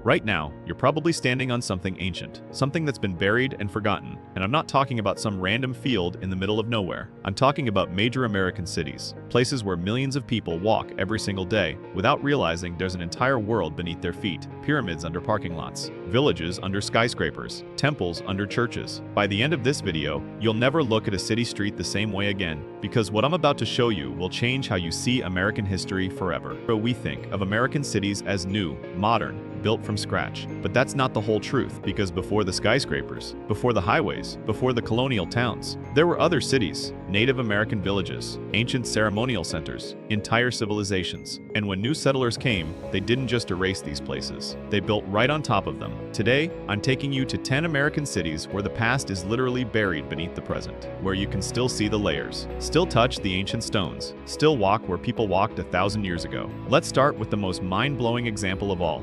Right now, you're probably standing on something ancient, something that's been buried and forgotten, and I'm not talking about some random field in the middle of nowhere. I'm talking about major American cities, places where millions of people walk every single day without realizing there's an entire world beneath their feet. Pyramids under parking lots, villages under skyscrapers, temples under churches. By the end of this video, you'll never look at a city street the same way again, because what I'm about to show you will change how you see American history forever. We think of American cities as new, modern, built from scratch. But that's not the whole truth, because before the skyscrapers, before the highways, before the colonial towns, there were other cities, Native American villages, ancient ceremonial centers, entire civilizations. And when new settlers came, they didn't just erase these places. They built right on top of them. Today, I'm taking you to 10 American cities where the past is literally buried beneath the present, where you can still see the layers, still touch the ancient stones, still walk where people walked 1,000 years ago. Let's start with the most mind-blowing example of all,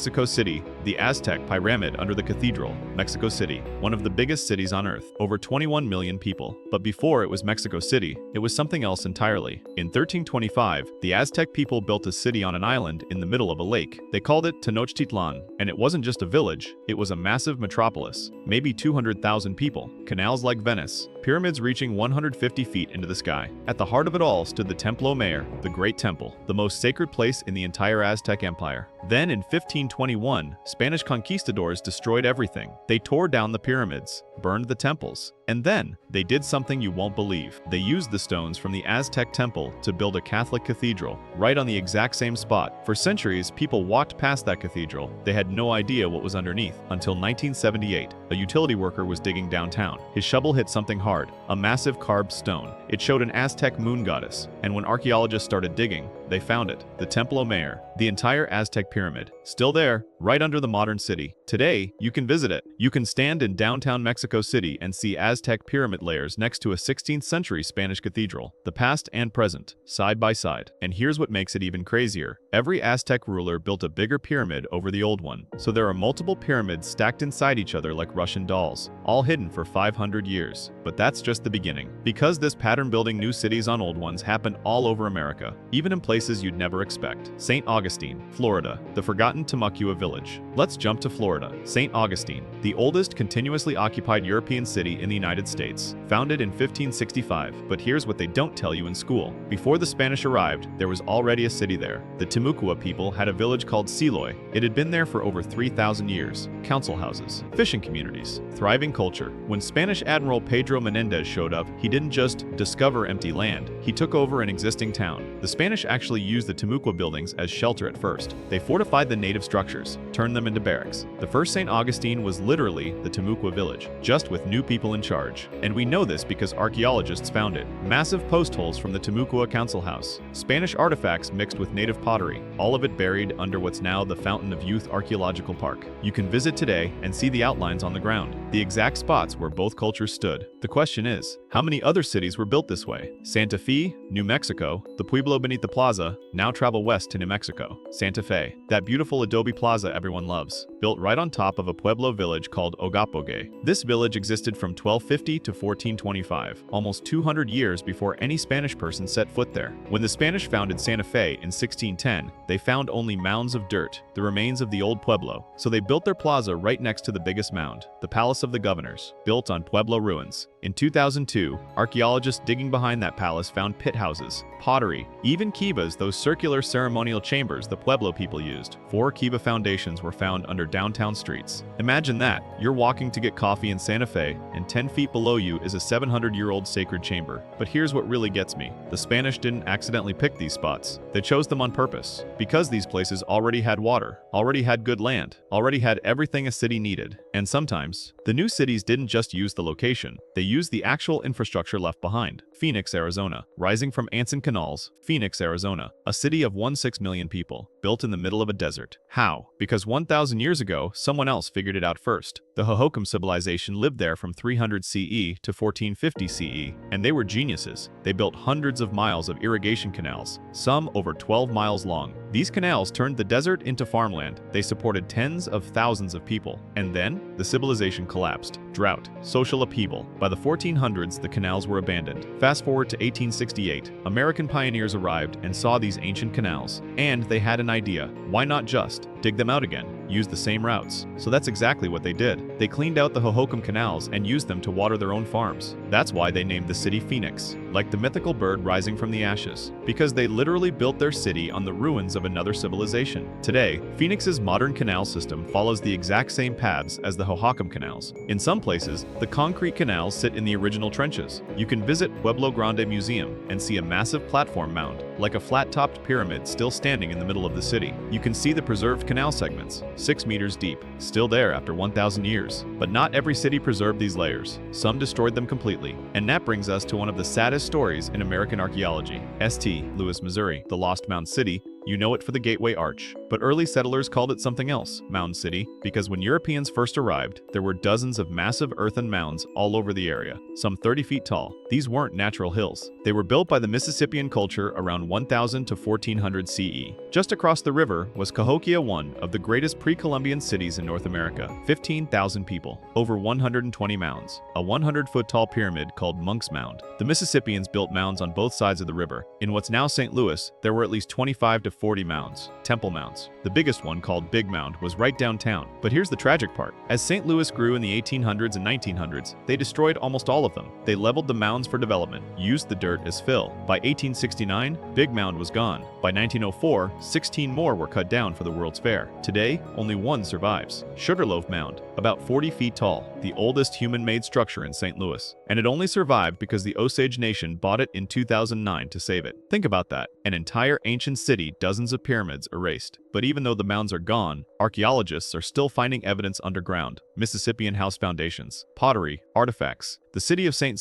Mexico City, the Aztec pyramid under the cathedral. Mexico City, one of the biggest cities on Earth, over 21 million people. But before it was Mexico City, it was something else entirely. In 1325, the Aztec people built a city on an island in the middle of a lake. They called it Tenochtitlan, and it wasn't just a village, it was a massive metropolis, maybe 200,000 people, canals like Venice, pyramids reaching 150 feet into the sky. At the heart of it all stood the Templo Mayor, the Great Temple, the most sacred place in the entire Aztec Empire. Then in 1521, Spanish conquistadors destroyed everything. They tore down the pyramids, burned the temples, and then they did something you won't believe. They used the stones from the Aztec temple to build a Catholic cathedral, right on the exact same spot. For centuries, people walked past that cathedral. They had no idea what was underneath. Until 1978, a utility worker was digging downtown. His shovel hit something hard, a massive carved stone. It showed an Aztec moon goddess, and when archaeologists started digging, they found it, the Templo Mayor, the entire Aztec pyramid, still there, right under the modern city. Today, you can visit it. You can stand in downtown Mexico City and see Aztec pyramid layers next to a 16th century Spanish cathedral, the past and present, side by side. And here's what makes it even crazier. Every Aztec ruler built a bigger pyramid over the old one, so there are multiple pyramids stacked inside each other like Russian dolls, all hidden for 500 years. But that's just the beginning, because this pattern building new cities on old ones happened all over America, even in places you'd never expect. St. Augustine, Florida, the forgotten Temecula village. Let's jump to Florida. St. Augustine, the oldest continuously occupied European city in the United States, founded in 1565. But here's what they don't tell you in school. Before the Spanish arrived, there was already a city there. The Timucua people had a village called Siloy. It had been there for over 3,000 years. Council houses, fishing communities, thriving culture. When Spanish Admiral Pedro Menendez showed up, he didn't just discover empty land, he took over an existing town. The Spanish actually used the Timucua buildings as shelter at first. They fortified the native structures, turned them into barracks. The first St. Augustine was literally the Timucua village, just with new people in charge. And we know this because archaeologists found it. Massive post holes from the Timucua council house, Spanish artifacts mixed with native pottery, all of it buried under what's now the Fountain of Youth Archaeological Park. You can visit today and see the outlines on the ground, the exact spots where both cultures stood. The question is, how many other cities were built this way? Santa Fe, New Mexico, the Pueblo beneath the plaza. Now travel west to New Mexico. Santa Fe, that beautiful adobe plaza everyone loves, built right on top of a Pueblo village called Ogapogue. This village existed from 1250 to 1425, almost 200 years before any Spanish person set foot there. When the Spanish founded Santa Fe in 1610, they found only mounds of dirt, the remains of the old Pueblo, so they built their plaza right next to the biggest mound, the Palace of the Governors, built on Pueblo ruins. In 2002, archaeologists digging behind that palace found pit houses, pottery, even kivas, those circular ceremonial chambers the Pueblo people used. 4 kiva foundations were found under downtown streets. Imagine that, you're walking to get coffee in Santa Fe, and 10 feet below you is a 700-year-old sacred chamber. But here's what really gets me. The Spanish didn't accidentally pick these spots. They chose them on purpose, because these places already had water, already had good land, already had everything a city needed. And sometimes, the new cities didn't just use the location, they used the actual infrastructure left behind. Phoenix, Arizona, rising from Anson Canals, Phoenix, Arizona, a city of 1.6 million people, built in the middle of a desert. How? Because 1,000 years ago, someone else figured it out first. The Hohokam civilization lived there from 300 CE to 1450 CE, and they were geniuses. They built hundreds of miles of irrigation canals, some over 12 miles long. These canals turned the desert into farmland. They supported tens of thousands of people. And then, the civilization collapsed. Drought, social upheaval. By the 1400s, the canals were abandoned. Fast forward to 1868, American pioneers arrived and saw these ancient canals. And they had an idea. Why not just dig them out again, use the same routes. So that's exactly what they did. They cleaned out the Hohokam canals and used them to water their own farms. That's why they named the city Phoenix, like the mythical bird rising from the ashes, because they literally built their city on the ruins of another civilization. Today, Phoenix's modern canal system follows the exact same paths as the Hohokam canals. In some places, the concrete canals sit in the original trenches. You can visit Pueblo Grande Museum and see a massive platform mound, like a flat-topped pyramid still standing in the middle of the city. You can see the preserved canal segments, 6 meters deep, still there after 1,000 years. But not every city preserved these layers. Some destroyed them completely. And that brings us to one of the saddest stories in American archaeology. St. Louis, Missouri, the Lost Mound City. You know it for the Gateway Arch, but early settlers called it something else, Mound City, because when Europeans first arrived, there were dozens of massive earthen mounds all over the area, some 30 feet tall. These weren't natural hills. They were built by the Mississippian culture around 1000 to 1400 CE. Just across the river was Cahokia, one of the greatest pre-Columbian cities in North America. 15,000 people, over 120 mounds, a 100-foot-tall pyramid called Monk's Mound. The Mississippians built mounds on both sides of the river. In what's now St. Louis, there were at least 25 to 40 mounds, temple mounds. The biggest one, called Big Mound, was right downtown. But here's the tragic part. As St. Louis grew in the 1800s and 1900s, they destroyed almost all of them. They leveled the mounds for development, used the dirt as fill. By 1869, Big Mound was gone. By 1904, 16 more were cut down for the World's Fair. Today, only one survives. Sugarloaf Mound, about 40 feet tall, the oldest human-made structure in St. Louis. And it only survived because the Osage Nation bought it in 2009 to save it. Think about that. An entire ancient city, dozens of pyramids erased. But even though the mounds are gone, archaeologists are still finding evidence underground. Mississippian house foundations, pottery, artifacts. The city of St.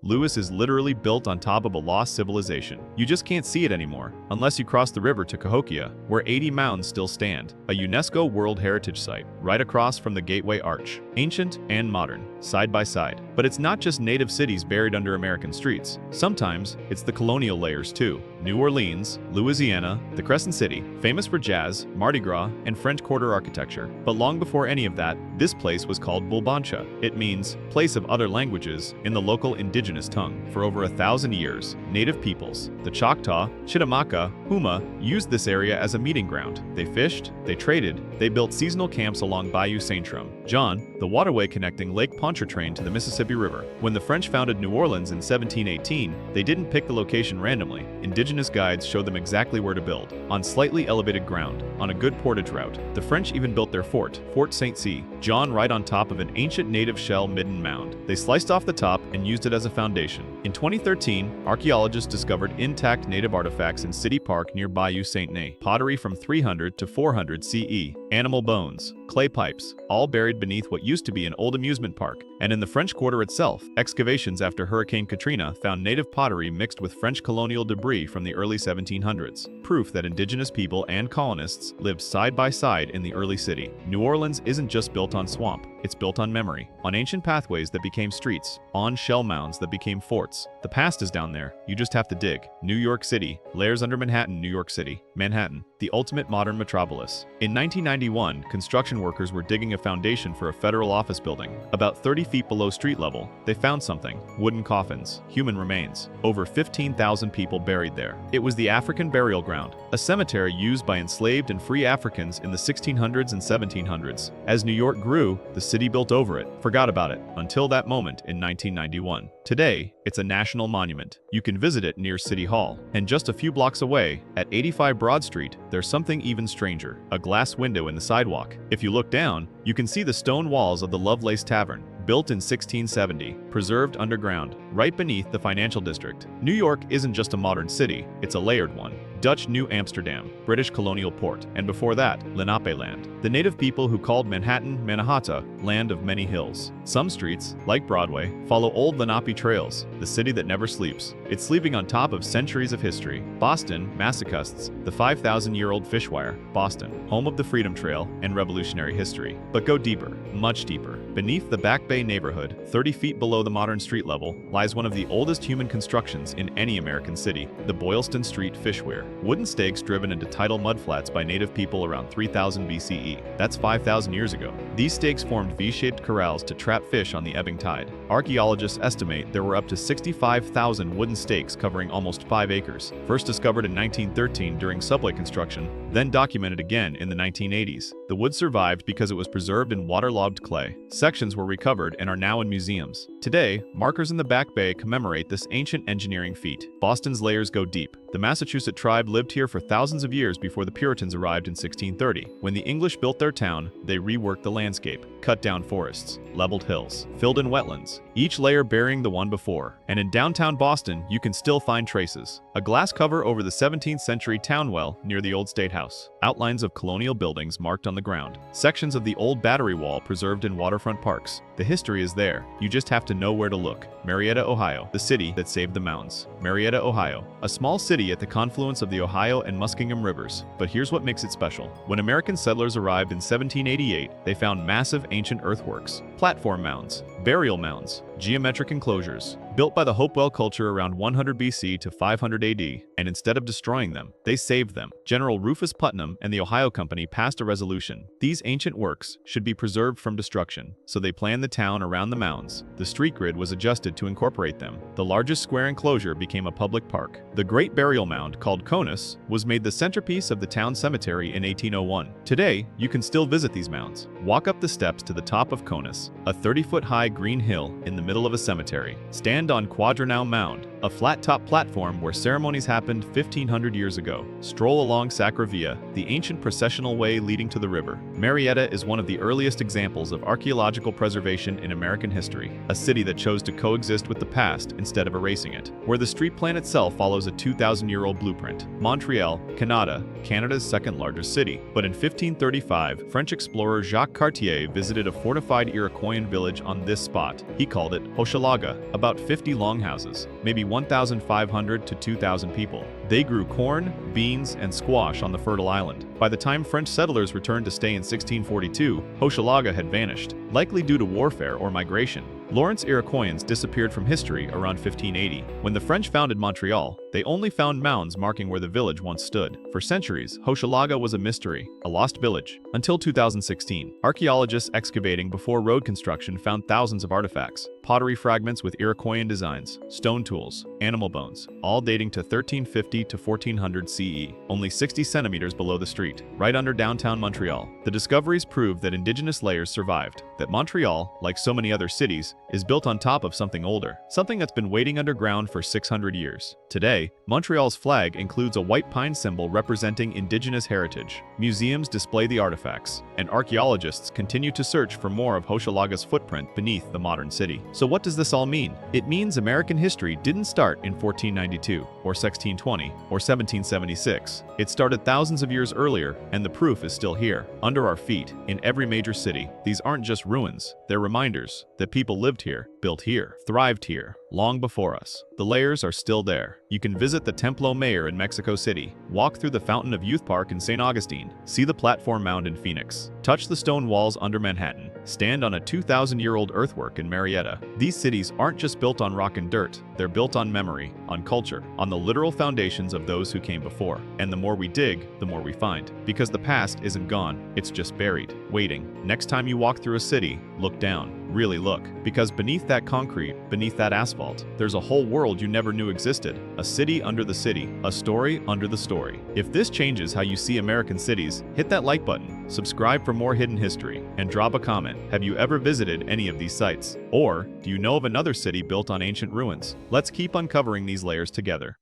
Louis is literally built on top of a lost civilization. You just can't see it anymore, unless you cross the river to Cahokia, where 80 mounds still stand, a UNESCO World Heritage Site, right across from the Gateway Arch. Ancient and modern, side by side. But it's not just native cities buried under American streets. Sometimes, it's the colonial layers too. New Orleans, Louisiana, the Crescent City, famous for jazz, Mardi Gras, and French Quarter architecture. But long before any of that, this place was called Bulbancha. It means place of other languages in the local indigenous tongue. For over 1,000 years, native peoples, the Choctaw, Chitimacha, Huma, used this area as a meeting ground. They fished, they traded, they built seasonal camps along Bayou Saint-Trum, John, the waterway connecting Lake Pontchartrain to the Mississippi River. When the French founded New Orleans in 1718, they didn't pick the location randomly. Indigenous guides showed them exactly where to build, on slightly elevated ground, on a good portage route. The French even built their fort, Fort St. John, right on top of an ancient native shell midden mound. They sliced off the top and used it as a foundation. In 2013, archaeologists discovered intact native artifacts in City Park near Bayou Saint-Nay, pottery from 300 to 400 CE, animal bones, clay pipes, all buried beneath what used to be an old amusement park. And in the French Quarter itself, excavations after Hurricane Katrina found native pottery mixed with French colonial debris from the early 1700s, proof that indigenous people and colonists lived side by side in the early city. New Orleans isn't just built on swamp, it's built on memory, on ancient pathways that became streets, on shell mounds that became forts. The past is down there, you just have to dig. New York City, layers under Manhattan, New York City. Manhattan, the ultimate modern metropolis. In 1991, construction workers were digging a foundation for a federal office building. About 30 feet below street level, they found something: wooden coffins, human remains. Over 15,000 people buried there. It was the African burial ground, a cemetery used by enslaved and free Africans in the 1600s and 1700s. As New York grew, the city built over it, forgot about it, until that moment in 1991. Today, it's a national monument. You can visit it near City Hall. And just a few blocks away, at 85 Broad Street, there's something even stranger: a glass window in the sidewalk. If you look down, you can see the stone walls of the Lovelace Tavern, built in 1670, preserved underground, right beneath the financial district. New York isn't just a modern city, it's a layered one. Dutch New Amsterdam, British colonial port, and before that, Lenape land. The native people who called Manhattan Mannahatta, land of many hills. Some streets, like Broadway, follow old Lenape trails, the city that never sleeps. It's sleeping on top of centuries of history. Boston, Massachusetts, the 5,000-year-old Fishwire, Boston, home of the Freedom Trail and Revolutionary history. But go deeper, much deeper. Beneath the Back Bay neighborhood, 30 feet below the modern street level, lies one of the oldest human constructions in any American city, the Boylston Street Fish Weir. Wooden stakes driven into tidal mudflats by native people around 3000 BCE. That's 5,000 years ago. These stakes formed V-shaped corrals to trap trap fish on the ebbing tide. Archaeologists estimate there were up to 65,000 wooden stakes covering almost 5 acres, first discovered in 1913 during subway construction, then documented again in the 1980s. The wood survived because it was preserved in waterlogged clay. Sections were recovered and are now in museums. Today, markers in the Back Bay commemorate this ancient engineering feat. Boston's layers go deep. The Massachusetts tribe lived here for thousands of years before the Puritans arrived in 1630. When the English built their town, they reworked the landscape, cut down forests, leveled hills, filled in wetlands, each layer burying the one before. And in downtown Boston, you can still find traces. A glass cover over the 17th century town well near the old State House. Outlines of colonial buildings marked on the ground. Sections of the old Battery Wall preserved in waterfront parks. The history is there. You just have to know where to look. Marietta, Ohio, the city that saved the mountains. Marietta, Ohio, a small city at the confluence of the Ohio and Muskingum rivers. But here's what makes it special. When American settlers arrived in 1788, they found massive ancient earthworks, platform mounds, burial mounds, geometric enclosures, built by the Hopewell culture around 100 BC to 500 AD, and instead of destroying them, they saved them. General Rufus Putnam and the Ohio Company passed a resolution. These ancient works should be preserved from destruction, so they planned the town around the mounds. The street grid was adjusted to incorporate them. The largest square enclosure became a public park. The Great Burial Mound, called Conus, was made the centerpiece of the town cemetery in 1801. Today, you can still visit these mounds. Walk up the steps to the top of Conus, a 30-foot-high green hill in the middle of a cemetery. Stand on Quadrangle Mound, a flat-top platform where ceremonies happened 1,500 years ago. Stroll along Sacra Via, the ancient processional way leading to the river. Marietta is one of the earliest examples of archaeological preservation in American history, a city that chose to coexist with the past instead of erasing it, where the street plan itself follows a 2,000-year-old blueprint. Montreal, Canada, Canada's second-largest city. But in 1535, French explorer Jacques Cartier visited a fortified Iroquoian village on this spot. He called it Hochelaga, about 50 longhouses, maybe 1,500 to 2,000 people. They grew corn, beans, and squash on the fertile island. By the time French settlers returned to stay in 1642, Hochelaga had vanished, likely due to warfare or migration. Lawrence Iroquoians disappeared from history around 1580. When the French founded Montreal, they only found mounds marking where the village once stood. For centuries, Hochelaga was a mystery, a lost village. Until 2016, archaeologists excavating before road construction found thousands of artifacts, pottery fragments with Iroquoian designs, stone tools, animal bones, all dating to 1350 to 1400 CE, only 60 centimeters below the street, right under downtown Montreal. The discoveries prove that indigenous layers survived, that Montreal, like so many other cities, is built on top of something older, something that's been waiting underground for 600 years. Today, Montreal's flag includes a white pine symbol representing indigenous heritage. Museums display the artifacts, and archaeologists continue to search for more of Hochelaga's footprint beneath the modern city. So what does this all mean? It means American history didn't start in 1492, or 1620, or 1776. It started thousands of years earlier, and the proof is still here, under our feet, in every major city. These aren't just ruins, they're reminders that people lived here, built here, thrived here, long before us. The layers are still there. You can visit the Templo Mayor in Mexico City, walk through the Fountain of Youth Park in St. Augustine, see the platform mound in Phoenix, touch the stone walls under Manhattan, stand on a 2,000-year-old earthwork in Marietta. These cities aren't just built on rock and dirt, they're built on memory, on culture, on the literal foundations of those who came before. And the more we dig, the more we find. Because the past isn't gone, it's just buried, waiting. Next time you walk through a city, look down. Really look. Because beneath that concrete, beneath that asphalt, there's a whole world you never knew existed. A city under the city. A story under the story. If this changes how you see American cities, hit that like button, subscribe for more hidden history, and drop a comment. Have you ever visited any of these sites? Or, do you know of another city built on ancient ruins? Let's keep uncovering these layers together.